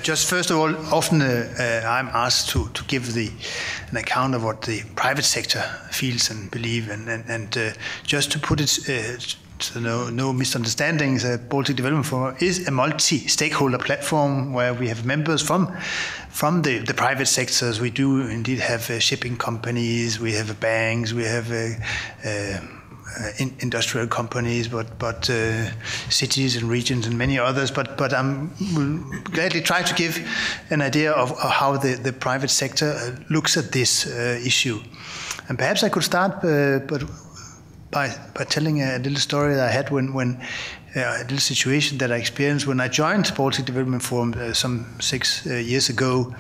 Just first of all, often I'm asked to give an account of what the private sector feels and believes, and just to put it so no misunderstandings, Baltic Development Forum is a multi-stakeholder platform where we have members from the private sectors. We do indeed have shipping companies, we have banks, we have industrial companies, but cities and regions and many others. But will gladly try to give an idea of how the private sector looks at this issue. And perhaps I could start by telling a little story that I had when a little situation that I experienced when I joined Baltic Development Forum some 6 years ago.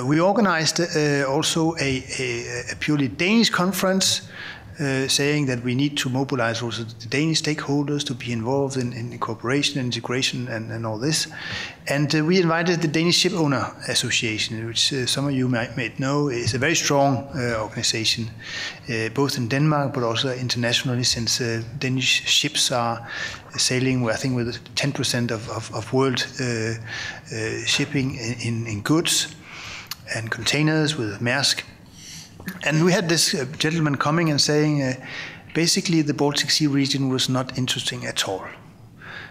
We organized also a purely Danish conference, saying that we need to mobilize also the Danish stakeholders to be involved in cooperation and integration and all this. And we invited the Danish Ship Owner Association, which some of you might know is a very strong organization, both in Denmark but also internationally, since Danish ships are sailing, I think, with 10% of world shipping in goods and containers with Maersk. And we had this gentleman coming and saying, basically the Baltic Sea region was not interesting at all.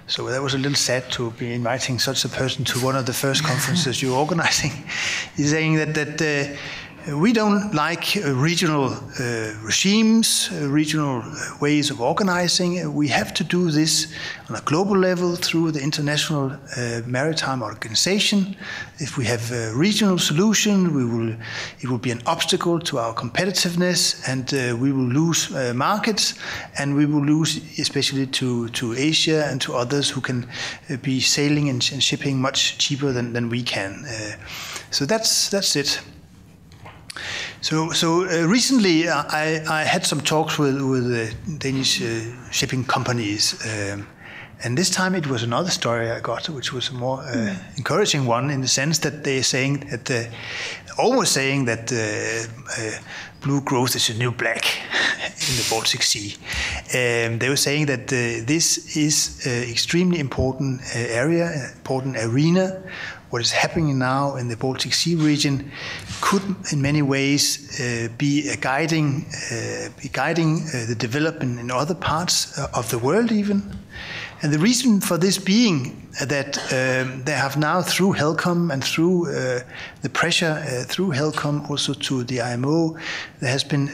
So that was a little sad to be inviting such a person to one of the first conferences you're organizing. He's saying that we don't like regional regimes, regional ways of organizing. We have to do this on a global level through the International Maritime Organization. If we have a regional solution, it will be an obstacle to our competitiveness, and we will lose markets, and we will lose especially to Asia and to others who can be sailing and shipping much cheaper than we can. So that's it. So recently I had some talks with Danish shipping companies, and this time it was another story I got, which was a more encouraging one, in the sense that they're saying that almost saying that blue growth is a new black in the Baltic Sea. They were saying that this is extremely important area, important arena. What is happening now in the Baltic Sea region could, in many ways, be guiding the development in other parts of the world, even. And the reason for this being that they have now, through HELCOM and through the pressure through HELCOM also to the IMO, there has been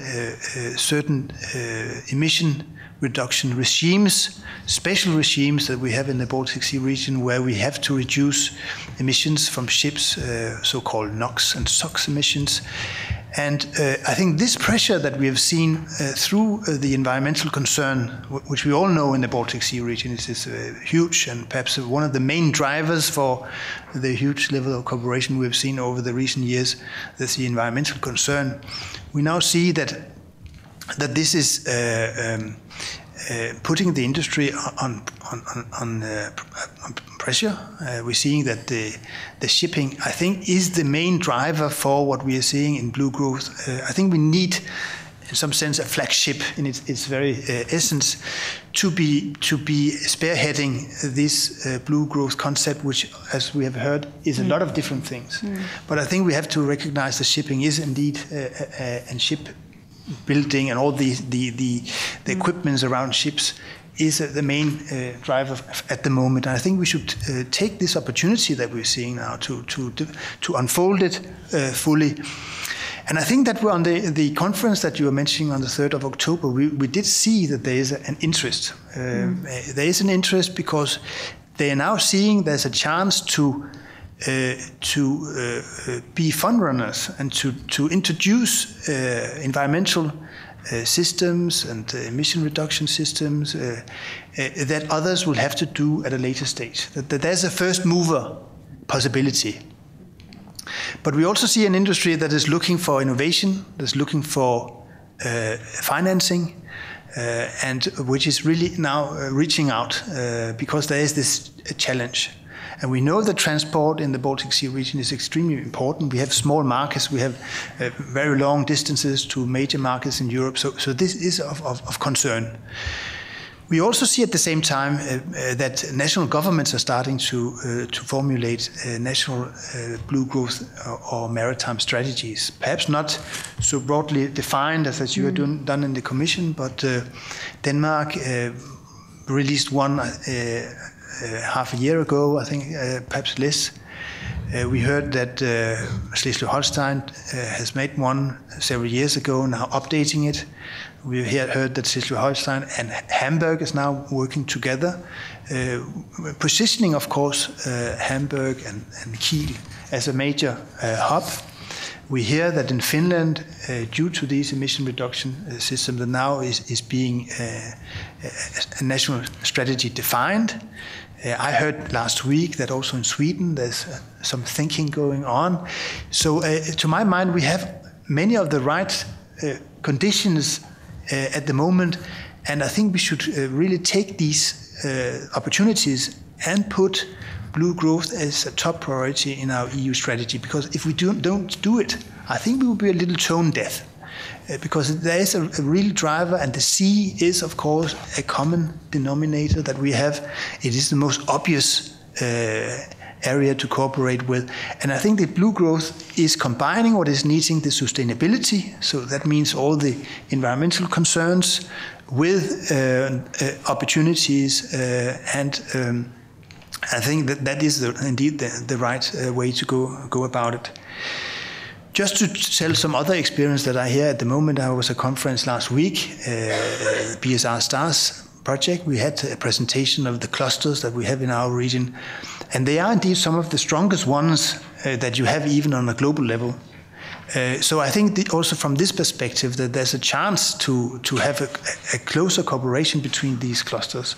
certain emission reduction regimes, special regimes that we have in the Baltic Sea region, where we have to reduce emissions from ships, so-called NOx and SOx emissions. And I think this pressure that we have seen through the environmental concern, which we all know in the Baltic Sea region is huge, and perhaps one of the main drivers for the huge level of cooperation we have seen over the recent years, that's the environmental concern. We now see that this is putting the industry on pressure. We're seeing that the shipping, I think, is the main driver for what we are seeing in blue growth. I think we need, in some sense, a flagship in its very essence to be spearheading this blue growth concept, which, as we have heard, is a lot of different things. But I think we have to recognize that shipping is indeed and ship building and all the equipments around ships is the main driver at the moment. And I think we should take this opportunity that we're seeing now to unfold it fully. And I think that on the conference that you were mentioning on the 3rd of October, we did see that there is an interest. There is an interest because they are now seeing there's a chance to be front runners and to introduce environmental systems and emission reduction systems that others will have to do at a later stage. That there's a first mover possibility. But we also see an industry that is looking for innovation, that's looking for financing, and which is really now reaching out because there is this challenge. And we know that transport in the Baltic Sea region is extremely important. We have small markets, we have very long distances to major markets in Europe, so this is of concern. We also see at the same time that national governments are starting to formulate national blue growth or maritime strategies. Perhaps not so broadly defined as you have done in the Commission, but Denmark released one half a year ago, I think, perhaps less. We heard that Schleswig-Holstein has made one several years ago, now updating it. We heard that Schleswig-Holstein and Hamburg is now working together, positioning, of course, Hamburg and Kiel as a major hub. We hear that in Finland, due to these emission reduction system, that now is being a national strategy defined. I heard last week that also in Sweden there's some thinking going on. So to my mind, we have many of the right conditions at the moment, and I think we should really take these opportunities and put blue growth as a top priority in our EU strategy, because if we don't do it, I think we will be a little tone deaf. Because there is a real driver, and the sea is, of course, a common denominator that we have. It is the most obvious area to cooperate with. And I think that blue growth is combining what is needing the sustainability, so that means all the environmental concerns with opportunities, and I think that is indeed the right way to go about it. Just to tell some other experience that I hear at the moment, I was at a conference last week, BSR Stars project. We had a presentation of the clusters that we have in our region, and they are indeed some of the strongest ones that you have even on a global level. So I think also from this perspective that there's a chance to have a closer cooperation between these clusters.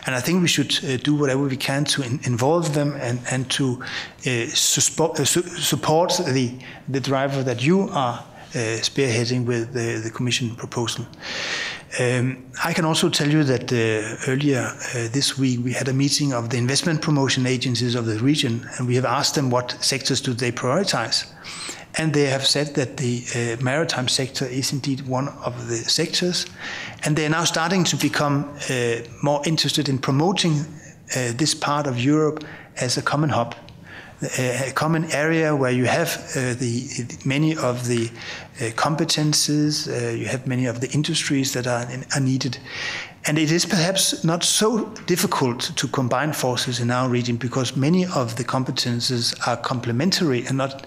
And I think we should do whatever we can to involve them and to support the driver that you are spearheading with the Commission proposal. I can also tell you that earlier this week we had a meeting of the investment promotion agencies of the region, and we have asked them what sectors do they prioritize. And they have said that the maritime sector is indeed one of the sectors. And they are now starting to become more interested in promoting this part of Europe as a common hub, a common area where you have many of the competences, you have many of the industries that are needed. And it is perhaps not so difficult to combine forces in our region, because many of the competences are complementary and not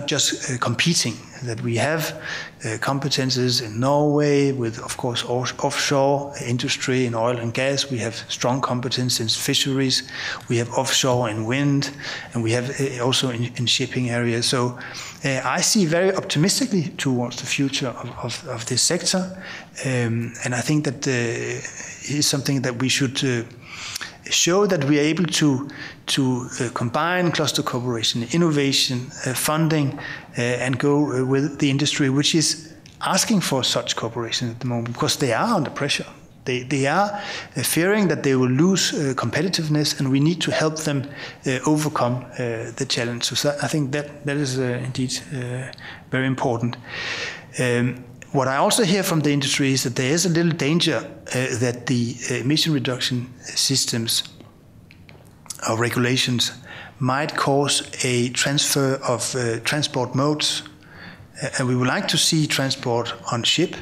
just competing. That we have competences in Norway with, of course, offshore industry in oil and gas. We have strong competence in fisheries. We have offshore in wind, and we have also in shipping areas. So I see very optimistically towards the future of this sector, and I think that it is something that we should show that we are able to combine cluster cooperation, innovation, funding, and go with the industry, which is asking for such cooperation at the moment, because they are under pressure. They are fearing that they will lose competitiveness, and we need to help them overcome the challenge. So I think that is indeed very important. What I also hear from the industry is that there is a little danger that the emission reduction systems or regulations might cause a transfer of transport modes. And we would like to see transport on ship,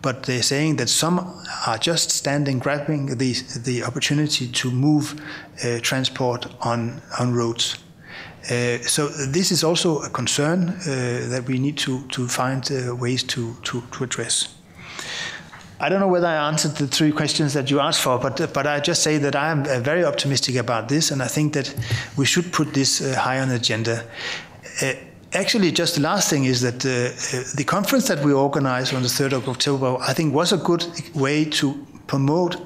but they're saying that some are just grabbing the opportunity to move transport on roads. So this is also a concern that we need to find ways to address. I don't know whether I answered the three questions that you asked for, but I just say that I am very optimistic about this, and I think that we should put this high on the agenda. Actually, just the last thing is that the conference that we organized on the 3rd of October, I think, was a good way to promote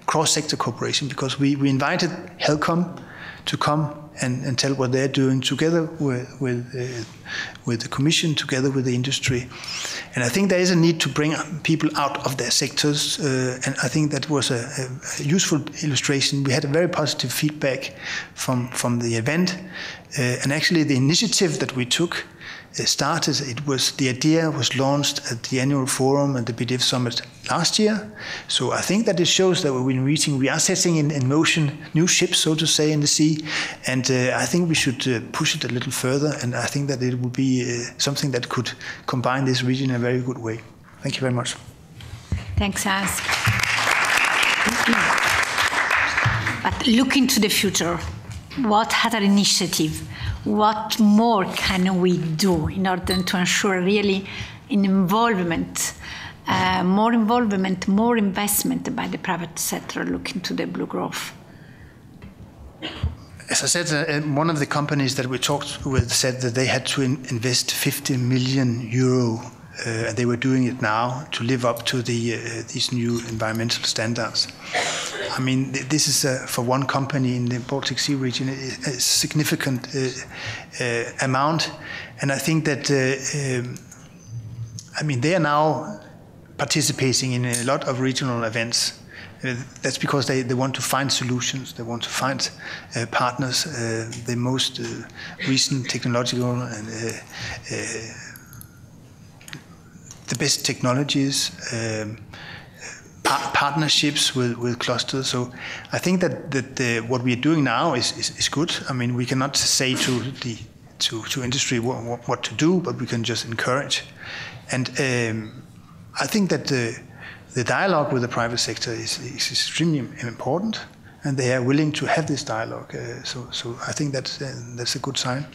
cross-sector cooperation, because we invited HELCOM to come and tell what they're doing together with the Commission, together with the industry. And I think there is a need to bring people out of their sectors, and I think that was a useful illustration. We had a very positive feedback from the event, and actually the initiative that we took started. The idea was launched at the annual forum and the BDF summit last year. So I think that it shows that we are setting in motion new ships, so to say, in the sea. And I think we should push it a little further. And I think that it will be something that could combine this region in a very good way. Thank you very much. Thanks, Ask. But looking to the future, what other initiative, what more can we do in order to ensure really an involvement, more investment by the private sector looking to the blue growth? As I said, one of the companies that we talked with said that they had to invest 50 million euro, and they were doing it now to live up to these new environmental standards. I mean, this is for one company in the Baltic Sea region a significant amount, and I think that I mean they are now participating in a lot of regional events. That's because they want to find solutions. They want to find partners. The most recent technological and the best technologies. Partnerships with clusters. So I think that what we are doing now is good. I mean, we cannot say to industry what to do, but we can just encourage. And I think that the dialogue with the private sector is extremely important, and they are willing to have this dialogue. So I think that's a good sign.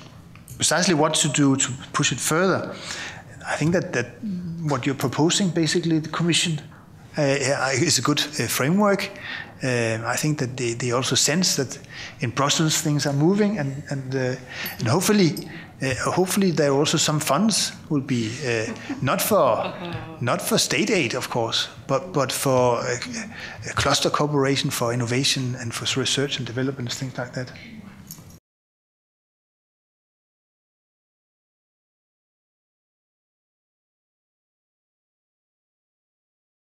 Precisely what to do to push it further, I think that what you're proposing, basically, the Commission, is a good framework. I think that they also sense that in Brussels things are moving, and hopefully there are also some funds will be not for state aid, of course, but for cluster cooperation, for innovation and for research and development, things like that.